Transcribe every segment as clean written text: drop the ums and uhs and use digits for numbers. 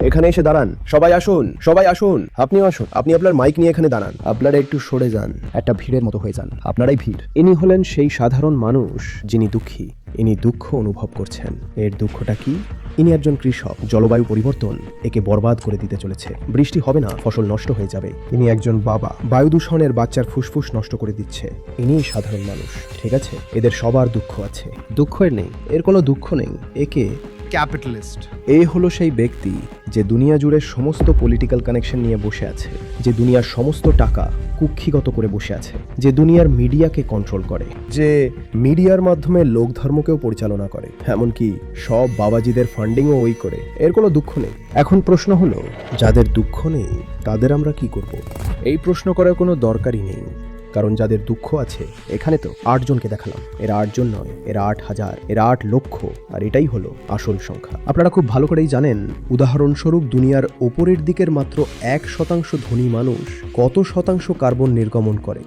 এখানে এসে দাঁড়ান। সবাই আসুন, সবাই আসুন। আপনিও আসুন, আপনি আপনার মাইক নিয়ে এখানে দাঁড়ান। আপনারা একটু সরে যান, একটা ভিড়ের মতো হয়ে যান। আপনারাই ভিড়। ইনি হলেন সেই সাধারণ মানুষ যিনি দুঃখী। ইনি দুঃখ অনুভব করছেন। এর দুঃখটা কি? ইনি একজন কৃষক। জলবায়ু পরিবর্তন একে বরবাদ করে দিতে চলেছে। বৃষ্টি হবে না, ফসল নষ্ট হয়ে যাবে। ইনি একজন বাবা। বায়ু দূষণের বাচ্চার ফুসফুস নষ্ট করে দিচ্ছে। ইনিই সাধারণ মানুষ, ঠিক আছে? এদের সবার দুঃখ আছে। দুঃখের নেই, এর কোনো দুঃখ নেই। একে ক্যাপিটালিস্ট। এ হলো সেই ব্যক্তি যে দুনিয়া জুড়ে সমস্ত পলিটিক্যাল কানেকশন নিয়ে বসে আছে, যে দুনিয়ার সমস্ত টাকা কুক্ষিগত করে বসে আছে, যে দুনিয়ার মিডিয়াকে কন্ট্রোল করে, যে মিডিয়ার মাধ্যমে লোক ধর্মকেও পরিচালনা করে, এমনকি সব বাবাজিদের ফান্ডিংও ওই করে। এর কোনো দুঃখ নেই। এখন প্রশ্ন হলো, যাদের দুঃখ নেই তাদের আমরা কি করব? এই প্রশ্ন করার কোনো দরকারই নেই, কারণ যাদের দুঃখ আছে, এখানে তো 8 জনকে দেখালাম। এরা 8 জন নয়, এরা 8,000, এরা 8 লক্ষ। আর এটাই হলো আসল সংখ্যা। আপনারা খুব ভালো করেই জানেন, উদাহরণস্বরূপ দুনিয়ার ওপরের দিকের মাত্র 1% ধনী মানুষ কত শতাংশ কার্বন নির্গমন করে।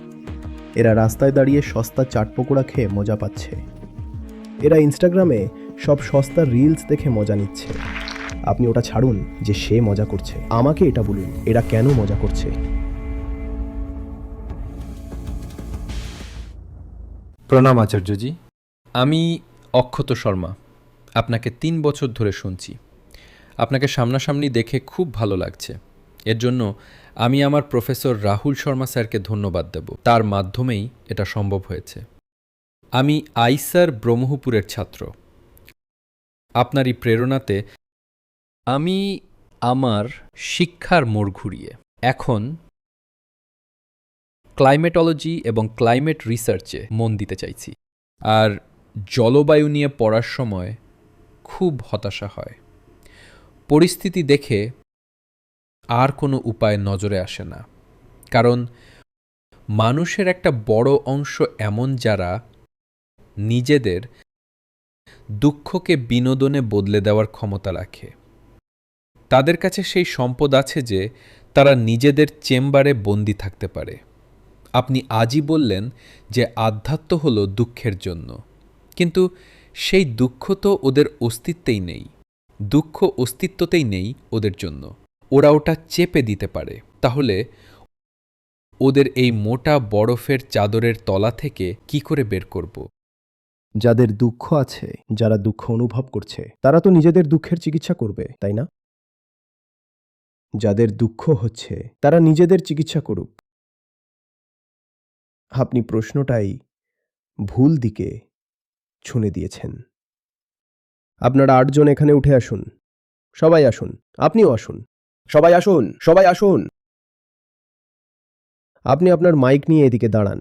এরা রাস্তায় দাঁড়িয়ে সস্তা চাট পকোড়া খেয়ে মজা পাচ্ছে। এরা ইনস্টাগ্রামে সব সস্তা রিলস দেখে মজা নিচ্ছে। আপনি ওটা ছাড়ুন যে সে মজা করছে, আমাকে এটা বলুন, এরা কেন মজা করছে? প্রণাম আচার্যজি। আমি অক্ষত শর্মা। আপনাকে 3 বছর ধরে শুনছি। আপনাকে সামনাসামনি দেখে খুব ভালো লাগছে। এর জন্য আমি আমার প্রফেসর রাহুল শর্মা স্যারকে ধন্যবাদ দেব। তার মাধ্যমেই এটা সম্ভব হয়েছে। আমি আইসার ব্রহ্মপুরের ছাত্র। আপনারই প্রেরণাতে আমি আমার শিক্ষার মোড় ঘুরিয়ে এখন ক্লাইমেটোলজি এবং ক্লাইমেট রিসার্চে মন দিতে চাইছি। আর জলবায়ু নিয়ে পড়ার সময় খুব হতাশা হয়। পরিস্থিতি দেখে আর কোনো উপায় নজরে আসে না, কারণ মানুষের একটা বড় অংশ এমন যারা নিজেদের দুঃখকে বিনোদনে বদলে দেওয়ার ক্ষমতা রাখে। তাদের কাছে সেই সম্পদ আছে যে তারা নিজেদের চেম্বারে বন্দি থাকতে পারে। আপনি আজই বললেন যে আধ্যাত্ম হলো দুঃখের জন্য, কিন্তু সেই দুঃখ তো ওদের অস্তিত্বেই নেই। দুঃখ অস্তিত্বতেই নেই ওদের জন্য। ওরা ওটা চেপে দিতে পারে। তাহলে ওদের এই মোটা বরফের চাদরের তলা থেকে কি করে বের করব? যাদের দুঃখ আছে, যারা দুঃখ অনুভব করছে, তারা তো নিজেদের দুঃখের চিকিৎসা করবে, তাই না? যাদের দুঃখ হচ্ছে তারা নিজেদের চিকিৎসা করুক। আপনি প্রশ্নটাই ভুল দিকে ছুঁড়ে দিয়েছেন। আপনারা 8 জন এখানে উঠে আসুন। সবাই আসুন, আপনিও আসুন। সবাই আসুন, সবাই আসুন। আপনি আপনার মাইক নিয়ে এদিকে দাঁড়ান।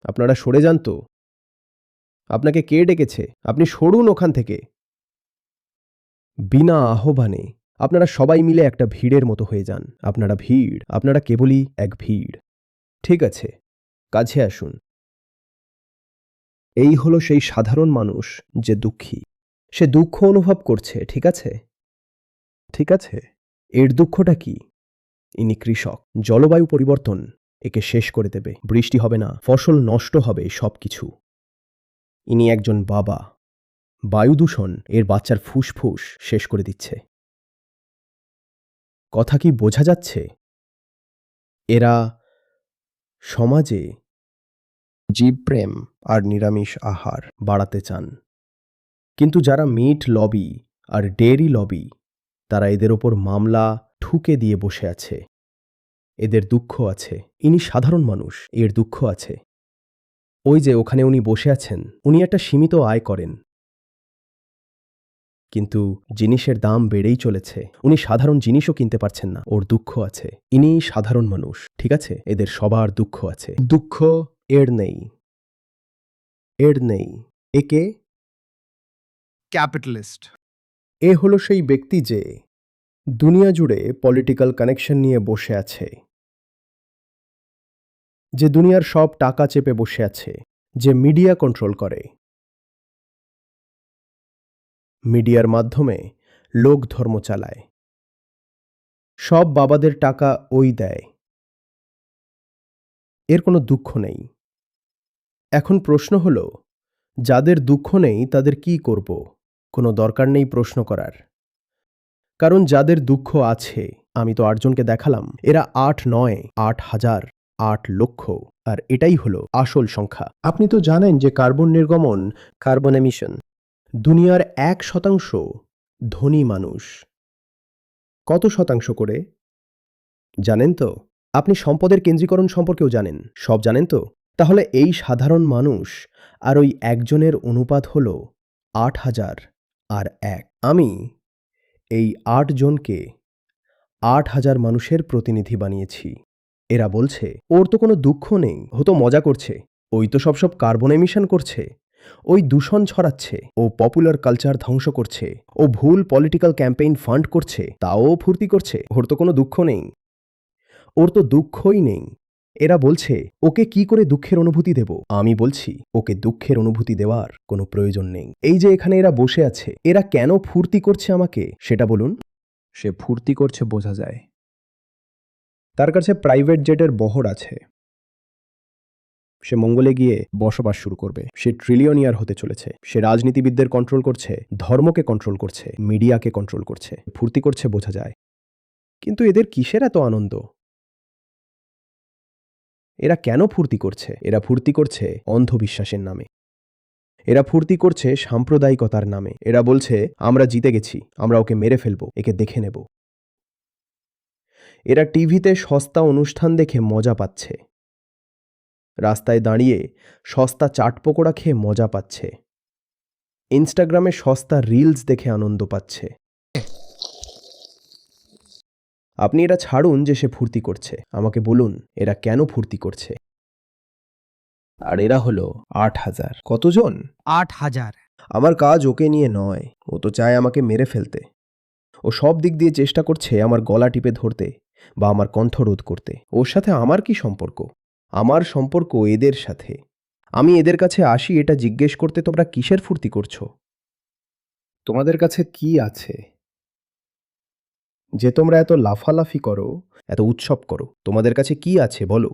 আপনারা সরে যান তো। আপনাকে কে ডেকেছে? আপনি সরুন ওখান থেকে। বিনা আহ্বানে আপনারা সবাই মিলে একটা ভিড়ের মতো হয়ে যান। আপনারা ভিড়, আপনারা কেবলই এক ভিড়। ঠিক আছে, কাছে আসুন। এই হলো সেই সাধারণ মানুষ যে দুঃখী। সে দুঃখ অনুভব করছে, ঠিক আছে? ঠিক আছে, এর দুঃখটা কি? ইনি কৃষক। জলবায়ু পরিবর্তন একে শেষ করে দেবে। বৃষ্টি হবে না, ফসল নষ্ট হবে, সবকিছু। ইনি একজন বাবা। বায়ু দূষণ এর বাচ্চার ফুসফুস শেষ করে দিচ্ছে। কথা কি বোঝা যাচ্ছে? এরা সমাজে জীবপ্রেম আর নিরামিষ আহার বাড়াতে চান, কিন্তু যারা মিট লবি আর ডেয়ারি লবি, তারা এদের ওপর মামলা ঠুকে দিয়ে বসে আছে। এদের দুঃখ আছে। ইনি সাধারণ মানুষ, এর দুঃখ আছে। ওই যে ওখানে উনি বসে আছেন, উনি একটা সীমিত আয় করেন, কিন্তু জিনিসের দাম বেড়েই চলেছে। উনি সাধারণ জিনিসও কিনতে পারছেন না, ওর দুঃখ আছে। ইনি সাধারণ মানুষ, ঠিক আছে? এদের সবার দুঃখ আছে। দুঃখ এর নেই, এর নেই। একে ক্যাপিটালিস্ট। এ হলো সেই ব্যক্তি যে দুনিয়া জুড়ে পলিটিক্যাল কানেকশন নিয়ে বসে আছে, যে দুনিয়ার সব টাকা চেপে বসে আছে, যে মিডিয়া কন্ট্রোল করে। মিডিয়ার মাধ্যমে লোক ধর্ম চালায়। সব বাবাদের টাকা ওই দেয়। এর কোনো দুঃখ নেই। এখন প্রশ্ন হলো, যাদের দুঃখ নেই তাদের কি করব? কোনো দরকার নেই প্রশ্ন করার। কারণ যাদের দুঃখ আছে, আমি তো 8 জনকে দেখালাম, এরা 8 নয়, 8,000, 8 লক্ষ। আর এটাই হলো আসল সংখ্যা। আপনি তো জানেন যে কার্বন নির্গমন, কার্বন এমিশন, দুনিয়ার 1% ধনী মানুষ। কত শতাংশ করে জানেন তো? আপনি সম্পদের কেন্দ্রীকরণ সম্পর্কেও জানেন, সব জানেন তো? তাহলে এই সাধারণ মানুষ আর ওই একজনের অনুপাত হল 8,000 আর 1। আমি এই 8 জনকে 8,000 মানুষের প্রতিনিধি বানিয়েছি। এরা বলছে ওর তো কোনো দুঃখ নেই, ও তো মজা করছে, ওই তো সব কার্বন এমিশন করছে, ওই দূষণ ছড়াচ্ছে, ও পপুলার কালচার ধ্বংস করছে, ও ভুল পলিটিক্যাল ক্যাম্পেইন ফান্ড করছে, তাও ফুর্তি করছে, ওর তো কোনো দুঃখ নেই, ওর তো দুঃখই নেই। এরা বলছে ওকে কি করে দুঃখের অনুভূতি দেব? আমি বলছি ওকে দুঃখের অনুভূতি দেওয়ার কোনো প্রয়োজন নেই। এই যে এখানে এরা বসে আছে, এরা কেন ফুর্তি করছে আমাকে সেটা বলুন। সে ফুর্তি করছে বোঝা যায়। তার কাছে প্রাইভেট জেটের বহর আছে। সে মঙ্গলে গিয়ে বসবাস শুরু করবে। সে ট্রিলিয়নিয়ার হতে চলেছে। সে রাজনীতিবিদদের কন্ট্রোল করছে, ধর্মকে কন্ট্রোল করছে, মিডিয়াকে কন্ট্রোল করছে। ফুর্তি করছে বোঝা যায়। কিন্তু এদের কিসের এত আনন্দ? এরা কেন ফুর্তি করছে? এরা ফুর্তি করছে অন্ধবিশ্বাসের নামে। এরা ফুর্তি করছে সাম্প্রদায়িকতার নামে। এরা বলছে আমরা জিতে গেছি, আমরা ওকে মেরে ফেলব, একে দেখে নেব। এরা টিভিতে সস্তা অনুষ্ঠান দেখে মজা পাচ্ছে, রাস্তায় দাঁড়িয়ে সস্তা চাট পকোড়া খেয়ে মজা পাচ্ছে, ইনস্টাগ্রামে সস্তা রিলস দেখে আনন্দ পাচ্ছে। আপনি এটা ছাড়ুন যে সে ফুর্তি করছে, আমাকে বলুন এরা কেন ফুর্তি করছে? আর এরা হলো 8,000। কতজন? 8,000। আমার কাজ ওকে নিয়ে নয়, ও তো চায় আমাকে মেরে ফেলতে। ও সব দিক দিয়ে চেষ্টা করছে আমার গলা টিপে ধরতে বা আমার কণ্ঠরোধ করতে। ওর সাথে আমার কি সম্পর্ক? আমার সম্পর্ক এদের সাথে। আমি এদের কাছে আসি এটা জিজ্ঞেস করতে তোমরা কিসের ফুর্তি করছো? তোমাদের কাছে কি আছে যে তোমরা এত লাফালাফি করো, এত উৎসব করো? তোমাদের কাছে কি আছে বলো?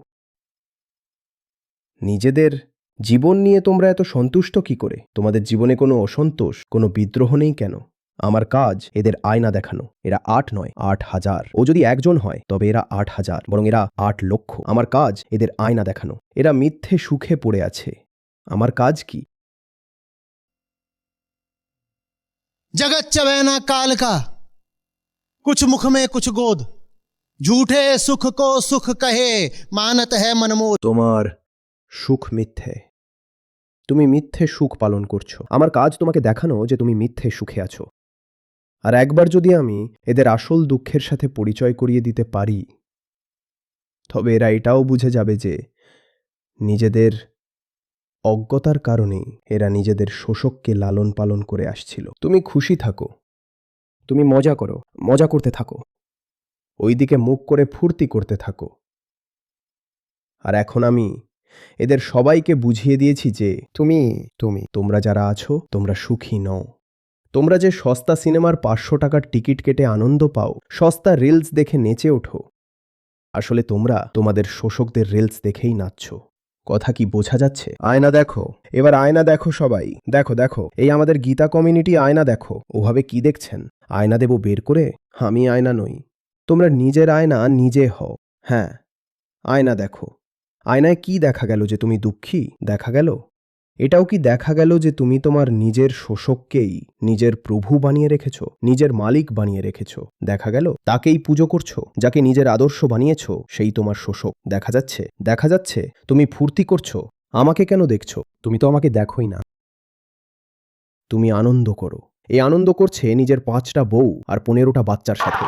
নিজেদের জীবন নিয়ে তোমরা এত সন্তুষ্ট কি করে? তোমাদের জীবনে কোনো অসন্তোষ, কোনো বিদ্রোহ নেই কেন? আমার কাজ এদের আয়না দেখানো। এরা 8 নয়, 8,000। ও যদি একজন হয় তবে এরা 8,000, বরং এরা 8 লক্ষ। আমার কাজ এদের আয়না দেখানো। এরা মিথ্যে সুখে পড়ে আছে। আমার কাজ কি? जगत चवैना काल का, कुछ मुख में कुछ गोद, झूठे सुख को सुख कहे, मानत है मनमोद। তোমার সুখ মিথ্যে। তুমি মিথ্যে সুখ পালন করছো। আমার কাজ তোমাকে দেখানো যে তুমি মিথ্যে সুখে আছো। আর একবার যদি আমি এদের আসল দুঃখের সাথে পরিচয় করিয়ে দিতে পারি, তবে এরা এটাও বুঝে যাবে যে নিজেদের অজ্ঞতার কারণেই এরা নিজেদের শোষককে লালন পালন করে আসছিল। তুমি খুশি থাকো, তুমি মজা করো, মজা করতে থাকো, ওইদিকে মুখ করে ফুর্তি করতে থাকো। আর এখন আমি এদের সবাইকে বুঝিয়ে দিয়েছি যে তোমরা যারা আছো তোমরা সুখী নও। তোমরা যে সস্তা সিনেমার 500 টাকার টিকিট কেটে আনন্দ পাও, সস্তা রিলস দেখে নেচে ওঠো, আসলে তোমরা তোমাদের শোষকদের রিলস দেখেই নাচছো। কথা কি বোঝা যাচ্ছে? আয়না দেখো, এবার আয়না দেখো সবাই। দেখো দেখো, এই আমাদের গীতা কমিউনিটি আয়না দেখো। ওভাবে কি দেখছেন? আয়না দেব বের করে? আমি আয়না নই। তোমরা নিজের আয়না নিজে হও। হ্যাঁ, আয়না দেখো। আয়নায় কি দেখা গেল? যে তুমি দুঃখী দেখা গেল? এটাও কি দেখা গেল যে তুমি তোমার নিজের শোষককেই নিজের প্রভু বানিয়ে রেখেছ, নিজের মালিক বানিয়ে রেখেছ? দেখা গেল তাকেই পুজো করছো, যাকে নিজের আদর্শ বানিয়েছ সেই তোমার শোষক। দেখা যাচ্ছে? দেখা যাচ্ছে তুমি ফুর্তি করছো। আমাকে কেন দেখছো? তুমি তো আমাকে দেখোই না। তুমি আনন্দ করো। এই আনন্দ করছে নিজের 5টা বউ আর 15টা বাচ্চার সাথে।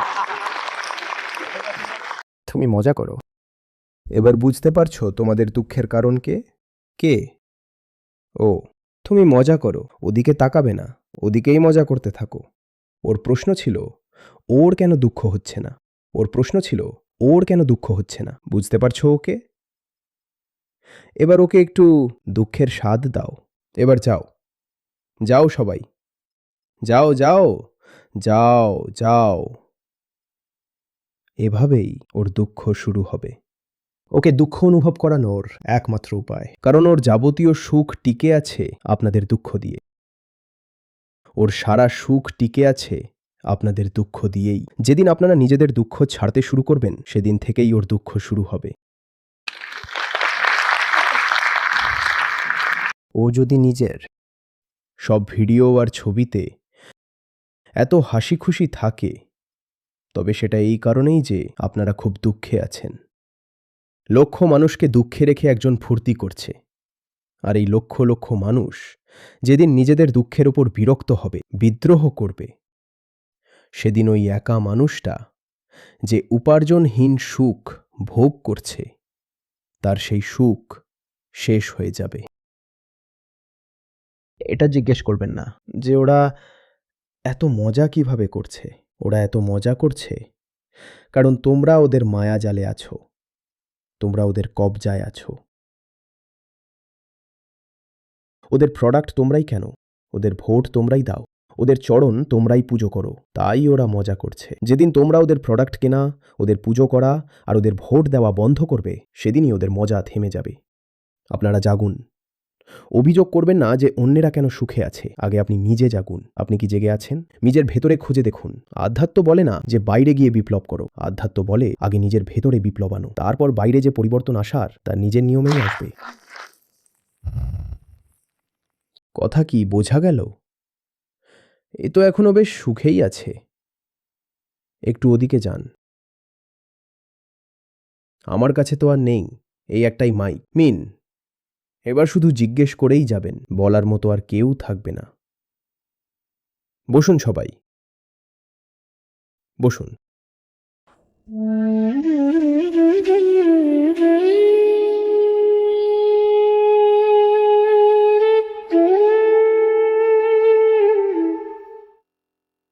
তুমি মজা করো। এবার বুঝতে পারছো তোমাদের দুঃখের কারণ কে? কে? ও, তুমি মজা করো, ওদিকে তাকাবে না, ওদিকেই মজা করতে থাকো। ওর প্রশ্ন ছিল ওর কেন দুঃখ হচ্ছে না। ওর প্রশ্ন ছিল ওর কেন দুঃখ হচ্ছে না। বুঝতে পারছো ওকে? এবার ওকে একটু দুঃখের স্বাদ দাও। এবার যাও, যাও সবাই, যাও যাও যাও যাও। এভাবেই ওর দুঃখ শুরু হবে। ওকে দুঃখ অনুভব করানোর একমাত্র উপায়, কারণ ওর যাবতীয় সুখ টিকে আছে আপনাদের দুঃখ দিয়ে। ওর সারা সুখ টিকে আছে আপনাদের দুঃখ দিয়েই। যেদিন আপনারা নিজেদের দুঃখ ছাড়তে শুরু করবেন, সেদিন থেকেই ওর দুঃখ শুরু হবে। ও যদি নিজের সব ভিডিও আর ছবিতে এত হাসি খুশি থাকে, তবে সেটা এই কারণেই যে আপনারা খুব দুঃখে আছেন। লক্ষ মানুষকে দুঃখে রেখে একজন ফুর্তি করছে, আর এই লক্ষ লক্ষ মানুষ যেদিন নিজেদের দুঃখের ওপর বিরক্ত হবে, বিদ্রোহ করবে, সেদিন ওই একা মানুষটা যে উপার্জনহীন সুখ ভোগ করছে, তার সেই সুখ শেষ হয়ে যাবে। এটা জিজ্ঞেস করবেন না যে ওরা এত মজা কিভাবে করছে। ওরা এত মজা করছে কারণ তোমরা ওদের মায়া জালে আছো, তোমরা ওদের কবজায় আছো। ওদের প্রোডাক্ট তোমরাই কেন, ওদের ভোট তোমরাই দাও, ওদের চরণ তোমরাই পুজো করো, তাই ওরা মজা করছে। যেদিন তোমরা ওদের প্রোডাক্ট কেনা, ওদের পুজো করা আর ওদের ভোট দেওয়া বন্ধ করবে, সেদিনই ওদের মজা থেমে যাবে। আপনারা জাগুন। অভিযোগ করবেন না যে অন্যেরা কেন সুখে আছে, আগে আপনি নিজে জাগুন। আপনি কি জেগে আছেন? নিজের ভেতরে খুঁজে দেখুন। আধ্যাত্ম বলে না যে বাইরে গিয়ে বিপ্লব করো, আধ্যাত্ম বলে আগে নিজের ভেতরে বিপ্লব আনো, তারপর বাইরে যে পরিবর্তন আসার তা নিজের নিয়মেই আসবে। কথা কি বোঝা গেল? এ তো এখনো বেশ সুখেই আছে। একটু ওদিকে যান। আমার কাছে তো আর নেই, এই একটাই মাইক। মিন, এবার শুধু জিজ্ঞেস করেই যাবেন, বলার মতো আর কেউ থাকবে না। বসুন সবাই, বসুন।